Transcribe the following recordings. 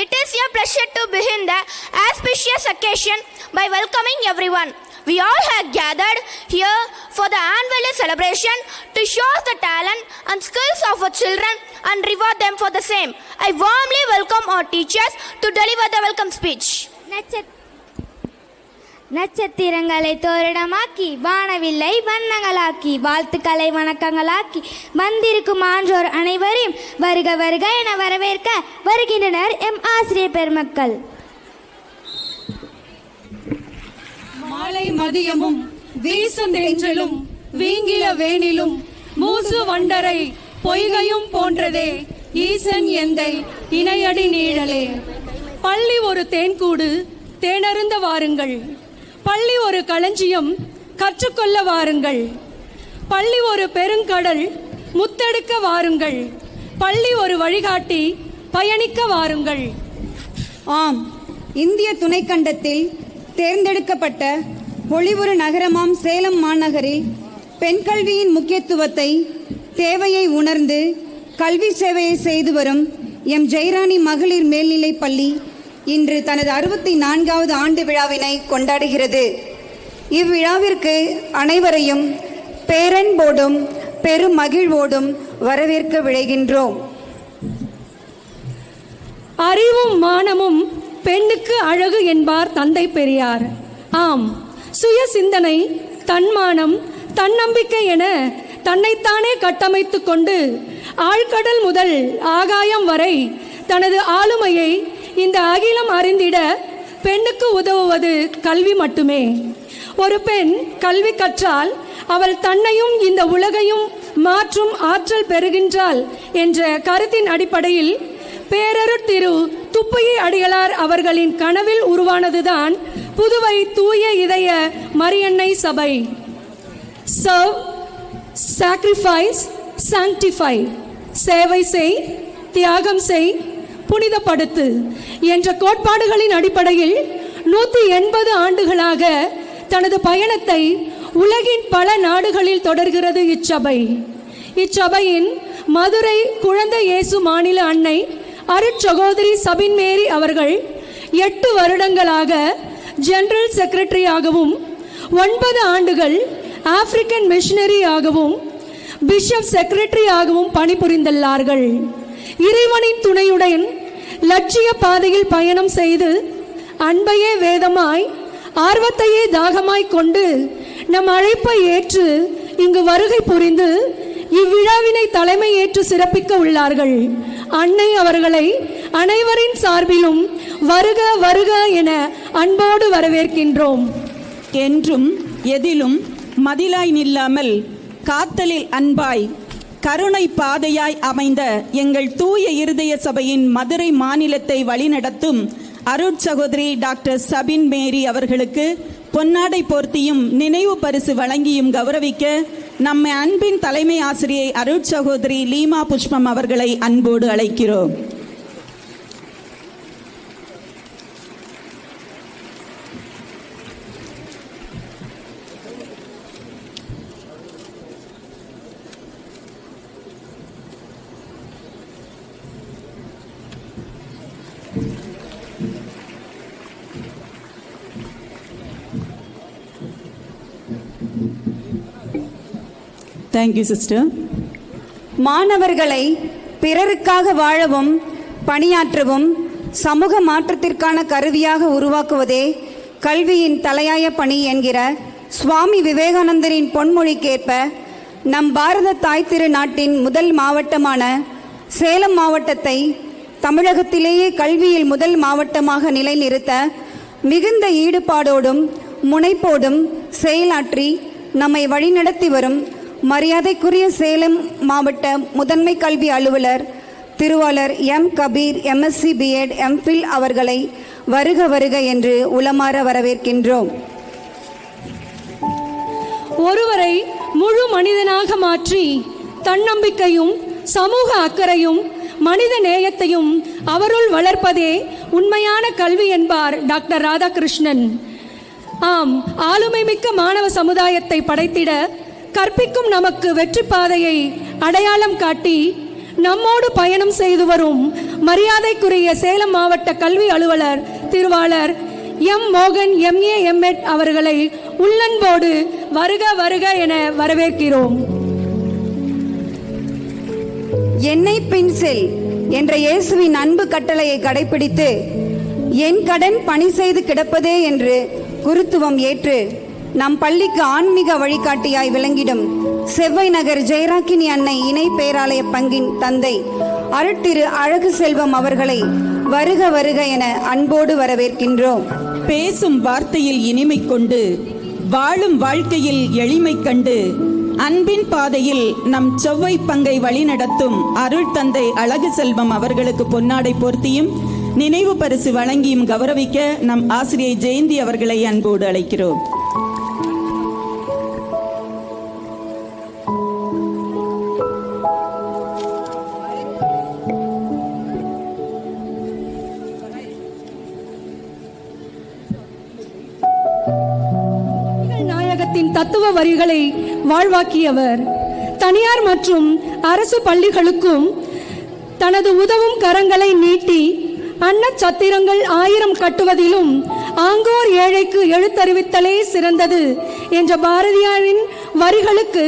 it is a pleasure to begin the auspicious occasion by welcoming everyone. We all have gathered here for the annual celebration to show the talent and skills of our children and reward them for the same. I warmly welcome our teachers to deliver the welcome speech. நட்சத்திரங்களை தோரணமாக்கி வானவில்லை வண்ணங்களாக்கி வாழ்த்துக்களை வணக்கங்களாக்கி வந்திருக்கும் ஆன்றோர் அனைவரையும் வருக வருக என வரவேற்க வருகின்றனர் எம் ஆசிரியர் பெருமக்கள். மாலை மதியமும் வீசும் தென்றலும் வீங்கில வேனிலும் மூசு வண்டரை பொய்கையும் போன்றதே ஈசன் எந்தை இணையடி நீழலே. பள்ளி ஒரு தேன்கூடு தேனருந்த வாருங்கள், பள்ளி ஒரு களஞ்சியம் கற்றுக்கொள்ள வாருங்கள், பள்ளி ஒரு பெருங்கடல் முத்தெடுக்க வாருங்கள், பள்ளி ஒரு வழிகாட்டி பயணிக்க வாருங்கள். ஆம், இந்திய துணைக்கண்டத்தில் தேர்ந்தெடுக்கப்பட்ட பொலிவுறு நகரமாம் சேலம் மாநகரில் பெண் கல்வியின் முக்கியத்துவத்தை தேவையை உணர்ந்து கல்வி சேவையை செய்து வரும் எம் ஜெயராணி மகளிர் மேல்நிலைப் பள்ளி இன்று தனது 64வது ஆண்டு விழாவினை கொண்டாடுகிறது. இவ்விழாவிற்கு அனைவரையும் பேரன்போடும் பெருமகிழ்வோடும் வரவேற்க விழைகின்றோம். அறிவும் மானமும் பெண்ணுக்கு அழகு என்பார் தந்தை பெரியார். ஆம், சுய சிந்தனை, தன்மானம், தன்னம்பிக்கை என தன்னைத்தானே கட்டமைத்து கொண்டு ஆழ்கடல் முதல் ஆகாயம் வரை தனது ஆளுமையை இந்த அகிலம் அறிந்திட பெண்ணுக்கு உதவுவது கல்வி மட்டுமே. ஒரு பெண் கல்வி கற்றால் அவள் தன்னையும் இந்த உலகையும் மாற்றும் ஆற்றல் பெறுகின்றாள் என்ற கருத்தின் அடிப்படையில் பேரருட் திரு துப்பையை அடிகளார் அவர்களின் கனவில் உருவானதுதான் புதுவை தூய இதய மரியன்னை சபை. சர்வ், சாக்ரிஃபைஸ், சாங்டிஃபை, சேவை செய், தியாகம் செய், புனிதப்படுத்து என்ற கோட்பாடுகளின் அடிப்படையில் 180 ஆண்டுகளாக தனது பயணத்தை உலகின் பல நாடுகளில் தொடர்கிறது இச்சபை. இச்சபையின் மதுரை குழந்தை இயேசு மாநில அன்னை அருட்சகோதரி சபின் மேரி அவர்கள் 8 வருடங்களாக ஜெனரல் செக்ரட்டரியாகவும் 9 ஆண்டுகள் ஆப்பிரிக்கன் மிஷனரியாகவும் பிஷப் செக்ரட்டரியாகவும் பணிபுரிந்துள்ளார்கள். இறைவனின் துணையுடன் லட்சிய பாதையில் பயணம் செய்து அன்பையே வேதமாய் ஆர்வத்தையே தாகமாய் கொண்டு நம் அழைப்பை ஏற்று இங்கு வருகை புரிந்து இவ்விழாவினை தலைமை ஏற்று சிறப்பிக்க உள்ளார்கள். அன்னை அவர்களை அனைவரின் சார்பிலும் வருக வருக என அன்போடு வரவேற்கின்றோம். என்றும் எதிலும் மதிலாய் நில்லாமல் காத்தலில் அன்பாய் கருணை பாதையாய் அமைந்த எங்கள் தூய இருதய சபையின் மதுரை மாநிலத்தை வழிநடத்தும் அருட்சகோதரி டாக்டர் சபின் மேரி அவர்களுக்கு பொன்னாடை போர்த்தியும் நினைவு பரிசு வழங்கியும் கௌரவிக்க நம்மை அன்பின் தலைமை ஆசிரியை அருட்சகோதரி லீமா புஷ்பம் அவர்களை அன்போடு அழைக்கிறோம். Thank you sister. மாணவர்களை பிறருக்காக வாழவும் பணியாற்றவும் சமூக மாற்றத்திற்கான கருவியாக உருவாக்குவதே கல்வியின் தலையாய பணி என்கிற சுவாமி விவேகானந்தரின் பொன்மொழிக்கேற்ப நம் பாரத தாய் திரு நாட்டின் முதல் மாவட்டமான சேலம் மாவட்டத்தை தமிழகத்திலேயே கல்வியில் முதல் மாவட்டமாக நிலைநிறுத்த மிகுந்த ஈடுபாடோடும் முனைப்போடும் செயலாற்றி நம்மை வழிநடத்தி வரும் மரியாதைக்குரிய சேலம் மாவட்ட முதன்மை கல்வி அலுவலர் திருவாளர் M Kabir MSc B.Ed M.Phil அவர்களை வருக வருக என்று உளமாற வரவேற்கின்றோம். ஒருவரை முழு மனிதனாக மாற்றி தன்னம்பிக்கையும் சமூக அக்கறையும் மனித நேயத்தையும் அவருள் வளர்ப்பதே உண்மையான கல்வி என்பார் டாக்டர் ராதாகிருஷ்ணன். ஆம், ஆளுமை மிக்க மாணவ சமுதாயத்தை படைத்திட கற்பிக்கும் நமக்கு வெற்றி பாதையை அடையாளம் காட்டி நம்மோடு பயணம் செய்து வரும் மரியாதைக்குரிய சேலம் மாவட்ட கல்வி அலுவலர் திருவாளர் எம் மோகன் MA MEd அவர்களை உள்ளன்போடு வருக வருக என வரவேற்கிறோம். என்னை பின்செல் என்ற இயேசுவின் அன்பு கட்டளையை கடைபிடித்து என் கடன் பணி செய்து கிடப்பதே என்று குருத்துவம் ஏற்று நம் பள்ளிக்கு ஆன்மீக வழிகாட்டியாய் விளங்கிடும் செவ்வை நகர் ஜெயராக்கினி அன்னை இணை பேராலய பங்கின் தந்தை அருட்திரு அழகு செல்வம் அவர்களை வருக வருக என அன்போடு வரவேற்கின்றோம். பேசும் வார்த்தையில் இனிமை கொண்டு வாழும் வாழ்க்கையில் எளிமை கண்டு அன்பின் பாதையில் நம் செவ்வை பங்கை வழிநடத்தும் அருள் தந்தை அழகு செல்வம் அவர்களுக்கு பொன்னாடை போர்த்தியும் நினைவு பரிசு வழங்கியும் கௌரவிக்க நம் ஆசிரியை ஜெயந்தி அவர்களை அன்போடு அழைக்கிறோம். நாயகத்தின் தத்துவ வரிகளை வாழ்வாக்கியவர். தனியார் மற்றும் அரசு பள்ளிகளுக்கும் தனது உதவும் கரங்களை நீட்டி அன்னச்சத்திரங்கள் 1000 கட்டுவதிலும் ஆங்கோர் ஏழைக்கு எழுத்தறிவித்தலே சிறந்தது என்ற பாரதியாரின் வரிகளுக்கு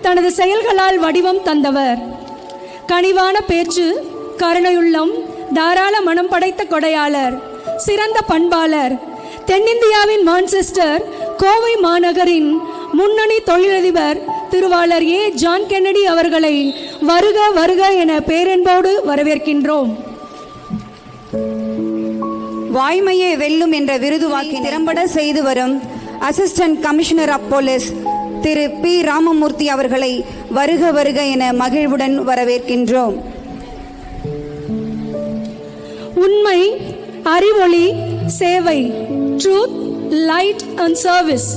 தனது செயல்களால் வடிவம் தந்தவர். கனிவான பேச்சு, கருணையுள்ளம், தாராள மனம் படைத்த கொடையாளர், சிறந்த பண்பாளர், தென்னிந்தியாவின் மான்செஸ்டர் கோவை மாநகரின் முன்னணி தொழிலதிபர் திருவாளர் ஜான் கென்னடி அவர்களை வருக வருக என பேரன்போடு வரவேற்கின்றோம். வாய்மையே வெல்லும் என்ற விருது வாக்கி திறம்பட செய்து வரும் அசிஸ்டன்ட் கமிஷனர் ஆஃப் போலீஸ் திரு P. ராமமூர்த்தி அவர்களை வருக வருக என மகிழ்வுடன் வரவேற்கின்றோம். உண்மை, அறிவொளி, சேவை, ட்ரூத், லைட் அண்ட் சர்வீஸ்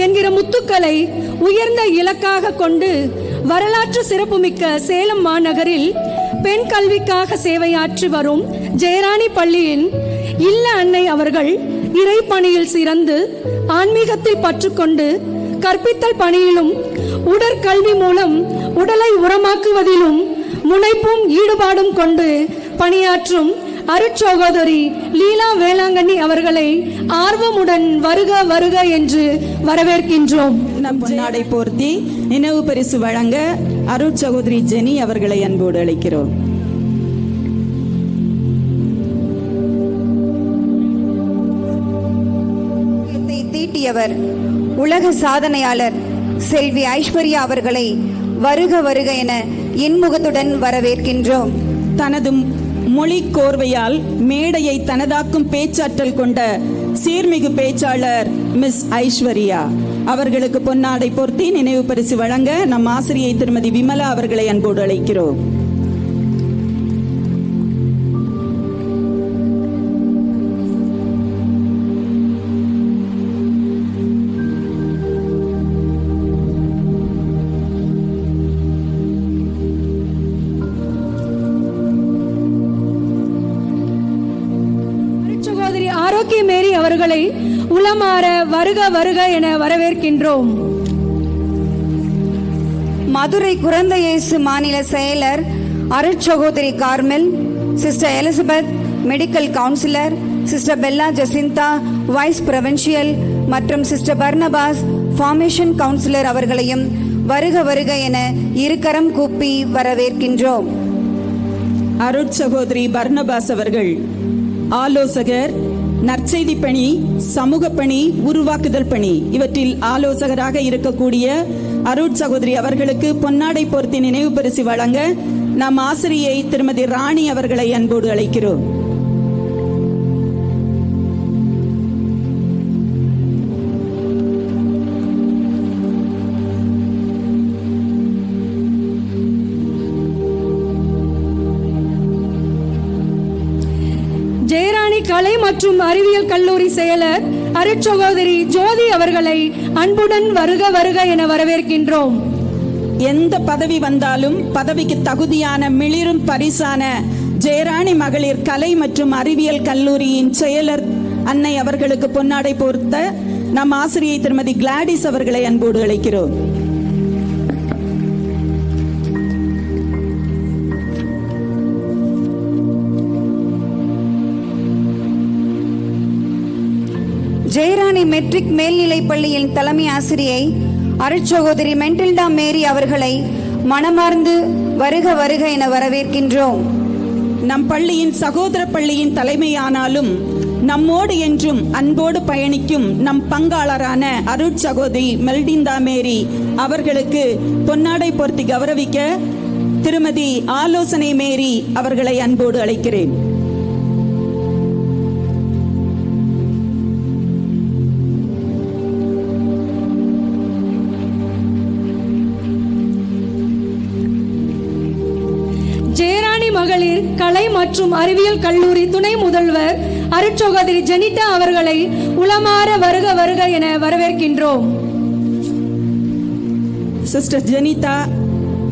என்கிற முத்துக்களை உயர்ந்த இலக்காக கொண்டு வரலாற்று சிறப்புமிக்க சேலம் மாநகரில் பெண் கல்விக்காக சேவையாற்றி வரும் ஜெயராணி பள்ளியின் இல்ல அன்னை அவர்கள் இறைப்பணியில் சிறந்து ஆன்மீகத்தில் பற்றுக்கொண்டு கற்பித்தல் பணியிலும் உடற்கல்வி மூலம் உடலை உரமாக்குவதிலும் முனைப்பும் ஈடுபாடும் கொண்டு பணியாற்றும் அருட்சகோதரி லீலா வேளாங்கண்ணி அவர்களை ஆர்வமுடன் வருக வருக என்று வரவேற்கின்றோம். நம் பொன்னாடை போர்த்தி நினைவு பரிசு வழங்க அருட்சகோதரி ஜெனி அவர்களை அன்போடு அழைக்கிறோம். தீட்டியவர் உலக சாதனையாளர் செல்வி ஐஸ்வர்யா அவர்களை வருக வருக என இன்முகத்துடன் வரவேற்கின்றோம். தனது மொழி கோர்வையால் மேடையை தனதாக்கும் பேச்சாற்றல் கொண்ட சீர்மிகு பேச்சாளர் மிஸ் ஐஸ்வர்யா அவர்களுக்கு பொன்னாடை போர்த்தி நினைவு பரிசு வழங்க நம் ஆசிரியை திருமதி விமலா அவர்களை அன்போடு அழைக்கிறோம். மேரி அவர்களை உளமாற வருக வருக என வரவேற்கின்றோம். மதுரை குழந்தை இயேசு மாநில செயலர் அருட்சகோதரி Carmel, sister Elizabeth medical councillor, sister Bella Jacinta vice provincial மற்றும் சிஸ்டர் பர்னபாஸ் ஃபார்மேஷன் கவுன்சிலர் அவர்களையும் வருக வருக என இருகரம் கூப்பி வரவேற்கின்றோம். அருட்சகோதரி பர்னபாஸ் அவர்கள் ஆலோசகர், நற்செய்தி பணி, சமூக பணி, உருவாக்குதல் பணி இவற்றில் ஆலோசகராக இருக்கக்கூடிய அருட்சகோதரி அவர்களுக்கு பொன்னாடை போர்த்தி நினைவு பரிசு வழங்க நம் ஆசிரியை திருமதி ராணி அவர்களை அன்போடு அழைக்கிறோம். ஜெயராணி கலை மற்றும் அறிவியல் கல்லூரி செயலர் அருட்சகோதரி ஜோதி அவர்களை அன்புடன் வருக வருக என வரவேற்கின்றோம். எந்த பதவி வந்தாலும் பதவிக்கு தகுதியான மிளிரும் பரிசான ஜெயராணி மகளிர் கலை மற்றும் அறிவியல் கல்லூரியின் செயலர் அன்னை அவர்களுக்கு பொன்னாடை போர்த்த நம் ஆசிரியை திருமதி கிளாடிஸ் அவர்களை அன்போடு அழைக்கிறோம். ஜெயராணி மெட்ரிக் மேல்நிலைப் பள்ளியின் தலைமை ஆசிரியை அருட்சகோதரி மெண்டில்டா மேரி அவர்களை மனமார்ந்து வருக வருக என வரவேற்கின்றோம். நம் பள்ளியின் சகோதர பள்ளியின் தலைமையானாலும் நம்மோடு என்றும் அன்போடு பயணிக்கும் நம் பங்காளரான அருட்சகோதரி மெல்டிந்தா மேரி அவர்களுக்கு பொன்னாடை போர்த்தி கௌரவிக்க திருமதி ஆலோசனை மேரி அவர்களை அன்போடு அழைக்கிறேன். ஜெயராணி மகளிர் கலை மற்றும் அறிவியல் கல்லூரி துணை முதல்வர் அருட்சகோதரி ஜெனிட்டா அவர்களை உளமாற வருக வருக என வரவேற்கின்றோம். Sister Jenitha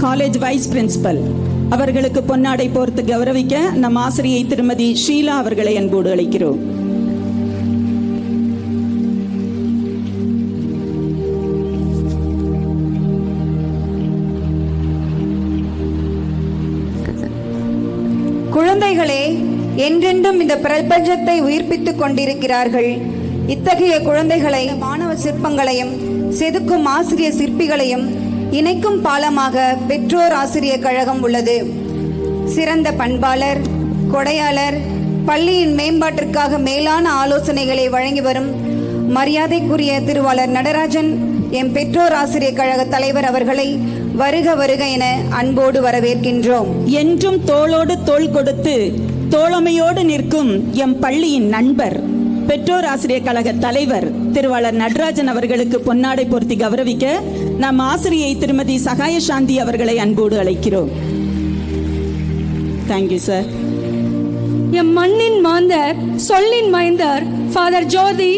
college vice principal அவர்களுக்கு பொன்னாடை போர்த்து கௌரவிக்க நம் ஆசிரியை திருமதி ஷீலா அவர்களை அன்போடு அழைக்கிறோம். குழந்தைகளே, என்றென்றும் இந்த பிரபஞ்சத்தை உயிர்ப்பித்துக் கொண்டிருக்கிறார்கள். இத்தகைய குழந்தைகளை மாணவ சிற்பங்களையும் செதுக்கும் ஆசிரிய சிற்பிகளையும் இணைக்கும் பாலமாக பெற்றோர் ஆசிரியர் கழகம் உள்ளது. சிறந்த பண்பாளர், கொடையாளர், பள்ளியின் மேம்பாட்டிற்காக மேலான ஆலோசனைகளை வழங்கி வரும் மரியாதைக்குரிய திருவாளர் நடராஜன் எம் பெற்றோர் ஆசிரியர் கழக தலைவர் அவர்களை வருக வருக என அன்போடு வரவேற்கின்றோம். என்றும் தோளோடு தோள் கொடுத்து தோழமையோடு நிற்கும் எம் பள்ளியின் நண்பர் பெற்றோர் ஆசிரியர் கழக தலைவர் திருவாளர் நடராஜன் அவர்களுக்கு பொன்னாடை போர்த்தி கௌரவிக்க நம் ஆசிரியை திருமதி சகாய சாந்தி அவர்களை அன்போடு அழைக்கிறோம். Thank you sir. எம் மண்ணின் மாந்தர் சொல்லின் மைந்தர் ஃபாதர் ஜோதி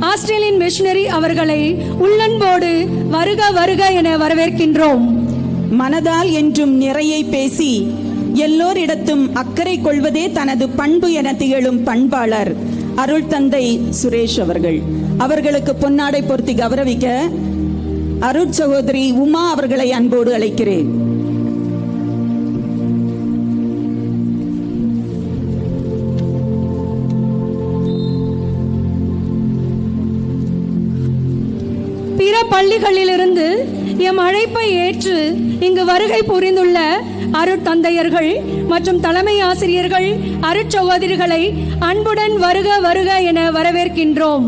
ஆஸ்திரேலியன் மிஷனரி அவர்களை உள்ளன்போடு வருக வருக என வரவேற்கின்றோம். மனதால் என்றும் நிறையை பேசி எல்லோரிடத்தும் அக்கறை கொள்வதே தனது பண்பு என திகழும் பண்பாளர் அருள் தந்தை சுரேஷ் அவர்களுக்கு பொன்னாடை பொருத்தி கௌரவிக்க அருட் சகோதரி உமா அவர்களை அன்போடு அழைக்கிறேன். பிற பள்ளிகளிலிருந்து எம் அழைப்பை ஏற்று இங்கு வருகை புரிந்துள்ள அருட்தந்தையர்கள் மற்றும் தலைமை ஆசிரியர்கள் அருட்சகோதரிகளை அன்புடன் வருக வருக என வரவேற்கின்றோம்.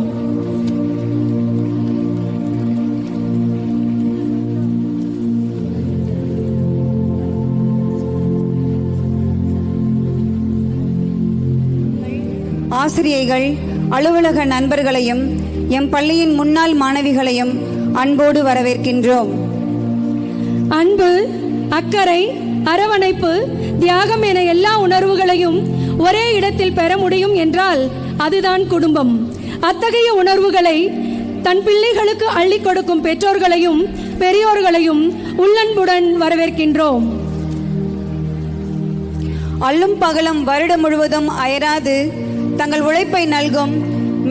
ஆசிரியைகள், அலுவலக நண்பர்களையும் எம் பள்ளியின் முன்னாள் மாணவிகளையும் அன்போடு வரவேற்கின்றோம். அன்பு, அக்கறை, அரவணைப்பு, தியாகம் என எல்லா உணர்வுகளையும் ஒரே இடத்தில் பெற முடியும் என்றால் அதுதான் குடும்பம். அத்தகைய உணர்வுகளை தன் பிள்ளைகளுக்கு அள்ளி கொடுக்கும் பெற்றோர்களையும் பெரியோர்களையும் உள்ளன்புடன் வரவேற்கின்றோம். அல்லும் பகலும் வருடம் முழுவதும் அயராது தங்கள் உழைப்பை நல்கும்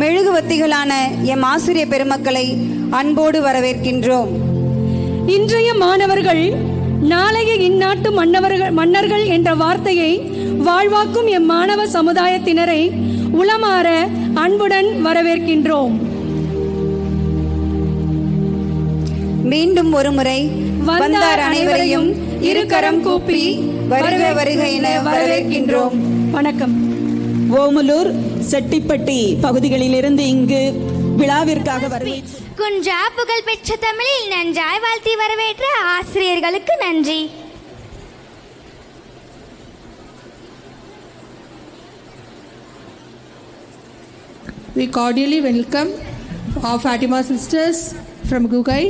மெழுகுவத்திகளான எம் ஆசிரியர் பெருமக்களை அன்போடு வரவேற்கின்றோம். இன்றைய மாணவர்கள் நாளைய இந்நாட்டு மன்னர்கள் என்ற வார்த்தையை வாழ்வாக்கும் எம் மாணவ சமுதாயத்தினரை உளமாற அன்புடன் வரவேற்கின்றோம். மீண்டும் ஒருமுறை வந்தார் அனைவரையும் இருகரம் கூப்பி வருக வருக என வரவேற்கின்றோம். வணக்கம். ஓமலூர், செட்டிப்பட்டி பகுதிகளிலிருந்து இங்கு விழாவிற்காக வரவேற்று குன்றா புகழ் பெற்ற தமிழில் நன்றாய் வாழ்த்தி வரவேற்ற ஆசிரியர்களுக்கு நன்றி. We cordially welcome our Fatima sisters from Gugai.